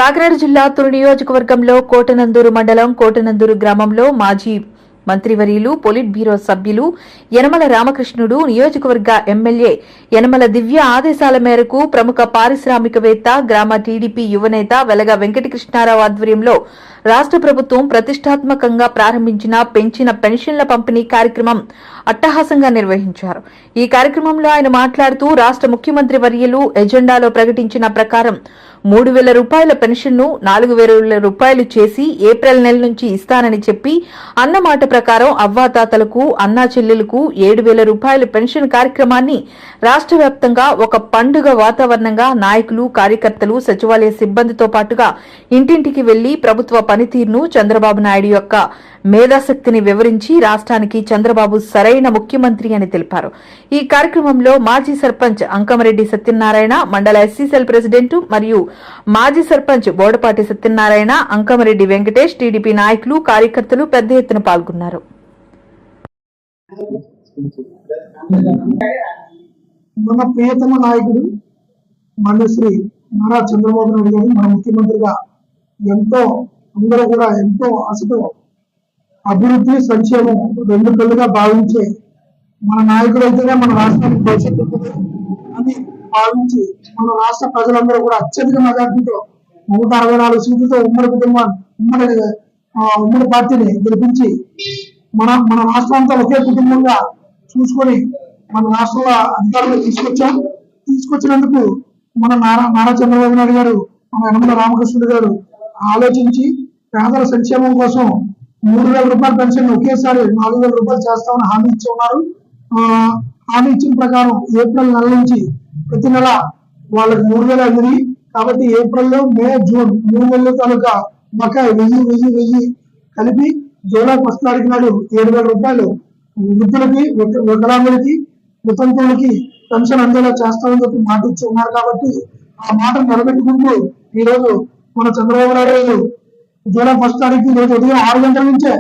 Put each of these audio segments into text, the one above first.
కాకినాడ జిల్లా తుని నియోజకవర్గంలో కోటనందూరు మండలం కోటనందూరు గ్రామంలో మాజీ మంత్రివర్యులు పొలిట్ బ్యూరో సభ్యులు యనమల రామకృష్ణుడు, నియోజకవర్గ ఎమ్మెల్యే యనమల దివ్య ఆదేశాల మేరకు ప్రముఖ పారిశ్రామికవేత్త, గ్రామ టీడీపీ యువనేత వెలగ వెంకటకృష్ణారావు ఆధ్వర్యంలో రాష్ట్ర ప్రభుత్వం ప్రతిష్టాత్మకంగా ప్రారంభించిన పెంచిన పెన్షన్ల పంపిణీ కార్యక్రమం అట్టహాసంగా నిర్వహించారు. ఈ కార్యక్రమంలో ఆయన మాట్లాడుతూ రాష్ట్ర ముఖ్యమంత్రి వర్యులు ఎజెండాలో ప్రకటించిన ప్రకారం 3,000 రూపాయల పెన్షన్ను 4,000 రూపాయలు చేసి ఏప్రిల్ నెల నుంచి ఇస్తానని చెప్పి అన్నమాట ప్రకారం అవ్వాతాతలకు, అన్నా చెల్లెలకు 7,000 రూపాయల పెన్షన్ కార్యక్రమాన్ని రాష్ట్ర వ్యాప్తంగా ఒక పండుగ వాతావరణంగా నాయకులు, కార్యకర్తలు, సచివాలయ సిబ్బందితో పాటుగా ఇంటింటికి వెళ్లి ప్రభుత్వ పనితీరును, చంద్రబాబు నాయుడు యొక్క మేధాశక్తిని వివరించి రాష్ట్రానికి చంద్రబాబు సరైన ముఖ్యమంత్రి అని తెలిపారు. ఈ కార్యక్రమంలో మాజీ సర్పంచ్ అంకమరెడ్డి సత్యనారాయణ, మండల ఎస్సీ సెల్ ప్రెసిడెంట్ మరియు మాజీ సర్పంచ్ బోడపాటి సత్యనారాయణ, అంకమరెడ్డి వెంకటేష్, టీడీపీ నాయకులు, కార్యకర్తలు పెద్ద ఎత్తున పాల్గొన్నారు. మన ప్రియతమ నాయకుడు శ్రీ నారా చంద్రబాబు నాయుడు గారు మన ముఖ్యమంత్రిగా అందరూ కూడా ఎంతో ఆశతో అభివృద్ధి, సంక్షేమం రెండు కళ్ళుగా భావించే మన నాయకుడు అయితేనే మన రాష్ట్రానికి భవిష్యత్తు అని భావించి మన రాష్ట్ర ప్రజలందరూ కూడా అత్యధిక మెజార్టీతో 164 సీట్లతో ఉమ్మడి పార్టీని గెలిపించి మన రాష్ట్రంతో ఒకే కుటుంబంగా చూసుకొని మన రాష్ట్రంలో అధికారులు తీసుకొచ్చినందుకు మన నారా చంద్రబాబు నాయుడు గారు, మన యనమల రామకృష్ణుడు గారు ఆలోచించి పేదల సంక్షేమం కోసం 3,000 రూపాయల పెన్షన్ ఒకేసారి 4,000 రూపాయలు చేస్తామని హామీ ఇచ్చి ఉన్నారు. హామీ ఇచ్చిన ప్రకారం ఏప్రిల్ నెల నుంచి ప్రతి నెల వాళ్ళకి 3,000 అందింది. కాబట్టి ఏప్రిల్, మే, జూన్ 3 నెలల తాలూకా బకాయి 1000 కలిపి జూలై 1 తారీఖు నాడు 7,000 రూపాయలు వృద్ధులకి, వికలాంగులకి, వితంతువులకి పెన్షన్ అందేలా చేస్తామని చెప్పి మాట ఇచ్చి ఉన్నారు. కాబట్టి ఆ మాట నిలబెట్టుకుంటూ ఈ రోజు మన చంద్రబాబు నాయుడు గారు జూలై 1 తారీఖు రోజు ఉదయం 6 గంటల నుంచే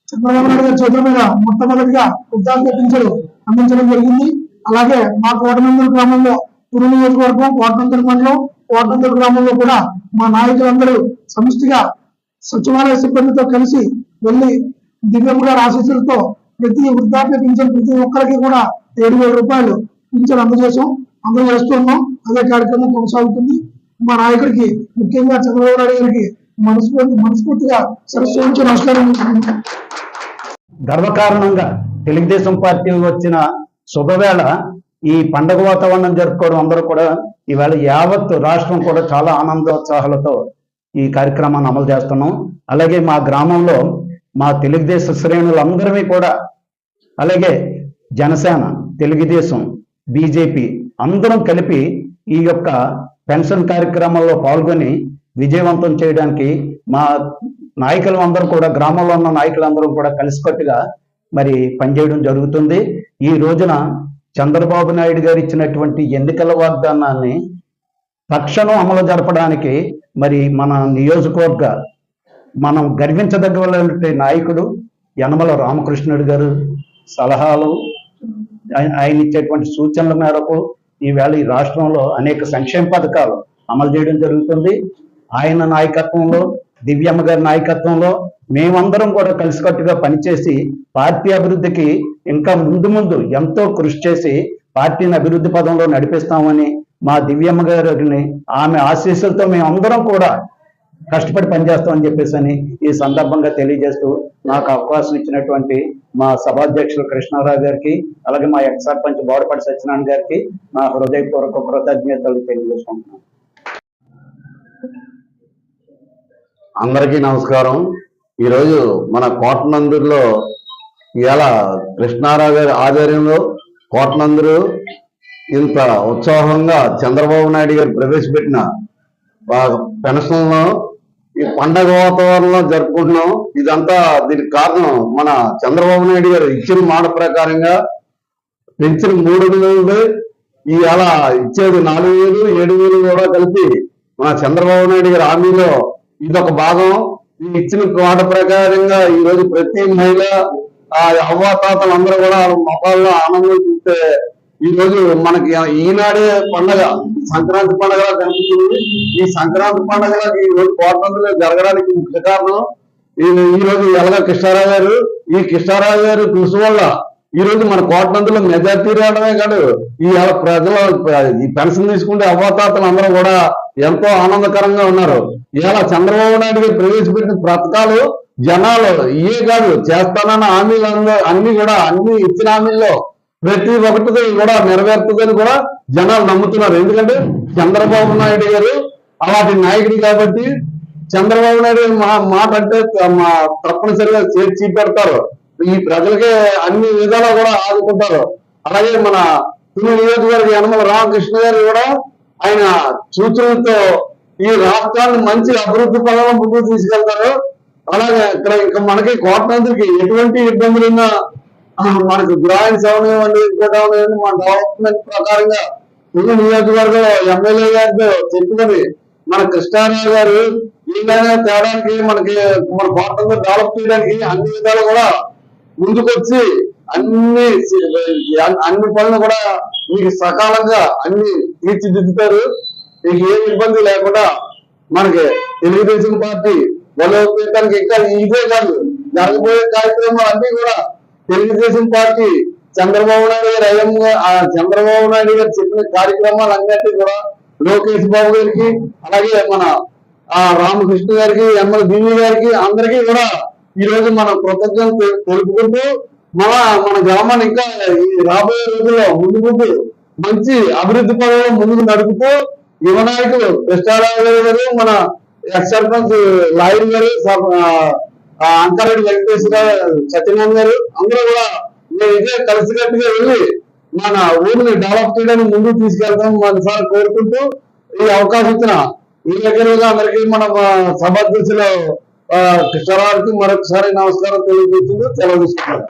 చంద్రబాబు నాయుడు గారి చేతుల మీద మొట్టమొదటిగా వృద్ధాప్య పింఛను అందించడం జరిగింది. అలాగే మా కోటనందూరు గ్రామంలో, తుని నియోజకవర్గం కోటనందూరు మండలం కోటనందూరు గ్రామంలో కూడా మా నాయకులందరూ సమిష్టిగా సచివాలయ సిబ్బందితో కలిసి వెళ్లి దివ్యమ్మ గారి ఆశీస్సులతో ప్రతి వృద్ధాప్య పింఛన్ ప్రతి ఒక్కరికి కూడా 7,000 రూపాయలు పింఛన్ అందజేస్తున్నాం. అదే కార్యక్రమం కొనసాగుతుంది. మా నాయకుడికి, ముఖ్యంగా చంద్రబాబు నాయుడు గారికి మనస్ఫూర్తిగా సరస్సు నమస్కారం. గర్వకారణంగా తెలుగుదేశం పార్టీ వచ్చిన శుభవేళ ఈ పండగ వాతావరణం జరుపుకోవడం అందరూ కూడా ఈవేళ యావత్ రాష్ట్రం కూడా చాలా ఆనందోత్సాహాలతో ఈ కార్యక్రమాన్ని అమలు చేస్తున్నాం. అలాగే మా గ్రామంలో మా తెలుగుదేశ శ్రేణులందరినీ కూడా, అలాగే జనసేన, తెలుగుదేశం, బీజేపీ అందరం కలిపి ఈ యొక్క పెన్షన్ కార్యక్రమంలో పాల్గొని విజయవంతం చేయడానికి మా నాయకులందరూ కూడా, గ్రామంలో ఉన్న నాయకులందరూ కూడా కలిసికట్టుగా మరి పనిచేయడం జరుగుతుంది. ఈ రోజున చంద్రబాబు నాయుడు గారు ఇచ్చినటువంటి ఎన్నికల వాగ్దానాన్ని తక్షణం అమలు జరపడానికి మరి మన నియోజకవర్గ మనం గర్వించదగ్గ నాయకుడు యనమల రామకృష్ణుడు గారు సలహాలు, ఆయన ఇచ్చేటువంటి సూచనల మేరకు ఈవేళ ఈ రాష్ట్రంలో అనేక సంక్షేమ పథకాలు అమలు చేయడం జరుగుతుంది. ఆయన నాయకత్వంలో, దివ్యమ్మ గారి నాయకత్వంలో మేమందరం కూడా కలిసికట్టుగా పనిచేసి పార్టీ అభివృద్ధికి ఇంకా ముందు ఎంతో కృషి చేసి పార్టీని అభివృద్ధి పదంలో నడిపిస్తామని మా దివ్యమ్మ గారిని, ఆమె ఆశీస్సులతో మేమందరం కూడా కష్టపడి పనిచేస్తామని చెప్పేసి ఈ సందర్భంగా తెలియజేస్తూ నాకు అవకాశం ఇచ్చినటువంటి మా సభాధ్యక్షులు కృష్ణారావు గారికి, అలాగే మా ఎక్స్ సర్పంచ్ బోడపాటి సత్యనారాయణ గారికి నా హృదయపూర్వక కృతజ్ఞతలు తెలియజేసుకుంటున్నాను. అందరికీ నమస్కారం. ఈరోజు మన కోటనందూరులో ఇవాళ కృష్ణారావు గారి ఆధ్వర్యంలో కోటనందూరు ఇంత ఉత్సాహంగా చంద్రబాబు నాయుడు గారు ప్రవేశపెట్టిన పెన్షన్లను ఈ పండగ వాతావరణంలో జరుపుకుంటున్నాం. ఇదంతా దీనికి కారణం మన చంద్రబాబు నాయుడు గారు ఇచ్చిన మాట ప్రకారంగా పెంచిన 3,000 ఇవాళ ఇచ్చేది 4,000, 7,000 కూడా కలిపి మన చంద్రబాబు నాయుడు గారి హామీలో ఇదొక భాగం. ఈ ఇచ్చిన మాట ప్రకారంగా ఈ రోజు ప్రతి మహిళ, అవ్వాతాతలు అందరూ కూడా మొక్కల్లో ఆనందం చూస్తే ఈ రోజు మనకి ఈనాడే పండగ సంక్రాంతి పండగ కనిపిస్తుంది. ఈ సంక్రాంతి పండగ ఈ రోజు కోటనందులో జరగడానికి ముఖ్య కారణం ఈ రోజు ఎలగ కృష్ణారావు గారు. ఈ కృష్ణారావు గారు కృషి వల్ల ఈ రోజు మన కోటనందులో మెజార్టీ రావడమే కాదు, ఈ ప్రజలు ఈ పెన్షన్ తీసుకుంటే అవ్వాతాతలు అందరూ కూడా ఎంతో ఆనందకరంగా ఉన్నారు. ఇలా చంద్రబాబు నాయుడు గారు ప్రవేశపెట్టిన పథకాలు జనాలు ఇవే కాదు, చేస్తానన్న హామీలు అన్ని కూడా అన్ని ఇచ్చిన హామీల్లో ప్రతి ఒక్కటి కూడా నెరవేరుతుందని కూడా జనాలు నమ్ముతున్నారు. ఎందుకంటే చంద్రబాబు నాయుడు గారు అలాంటి నాయకుడు కాబట్టి చంద్రబాబు నాయుడు మాట అంటే తప్పనిసరిగా చేర్చి పెడతారు. ఈ ప్రజలకే అన్ని విధాలా కూడా ఆదుకుంటారు. అలాగే మన తుని నియోజకవర్గ యనమల రామకృష్ణ గారు కూడా ఆయన సూచనలతో ఈ రాష్ట్రాన్ని మంచి అభివృద్ధి పనులను ముందుకు తీసుకెళ్తారు. అలాగే ఇక్కడ ఇంకా మనకి కోటనందుకి ఎటువంటి ఇబ్బందులున్నా మనకు గ్రాంట్స్ అవనివ్వండి, ఇంకోటి అవనివ్వండి, మన డెవలప్మెంట్ ప్రకారంగా తుని నియోజకవర్గం ఎమ్మెల్యే గారితో చెప్పుకొని మన కృష్ణారావు గారు ఏదైనా తేడానికి మనకి మన కోటనందు డెవలప్ చేయడానికి అన్ని విధాలు కూడా ముందుకొచ్చి అన్ని పనులు కూడా మీకు సకాలంగా అన్ని తీర్చిదిద్దుతారు. మీకు ఏ ఇబ్బంది లేకుండా మనకి తెలుగుదేశం పార్టీ బలోపేతానికి ఇంకా ఇదే కాదు, జరగబోయే కార్యక్రమాలు అన్ని కూడా తెలుగుదేశం పార్టీ చంద్రబాబు నాయుడు గారు చెప్పిన కార్యక్రమాలు అన్నిటి కూడా లోకేష్ బాబు గారికి అలాగే మన రామకృష్ణ గారికి ఎమ్మెల్యే దివ్య గారికి అందరికీ కూడా ఈ రోజు మనం కృతజ్ఞతలు తెలుపుకుంటూ మన గ్రామాన్ని ఇంకా రాబోయే రోజుల్లో ముందు మంచి అభివృద్ధి పనులు ముందుకు నడుపుతూ యువ నాయకులు కృష్ణారావు గారు, మన ఎక్స్ సర్పంచ్ లాయర్ గారు, అంకారెడ్డి వెంకటేశ్వర సత్యనారాయణ గారు అందరూ కూడా మేము ఇదే కలిసికట్టుగా వెళ్ళి మన ఊరిని డెవలప్ చేయడానికి ముందుకు తీసుకెళ్తాం మనసారి కోరుకుంటూ ఈ అవకాశం ఇచ్చిన విలేకరులుగా అందరికీ మన సభాధ్యక్షులు కృష్ణారావుకి మరొకసారి నమస్కారం తెలియజేస్తూ సెలవు తీసుకుంటారు.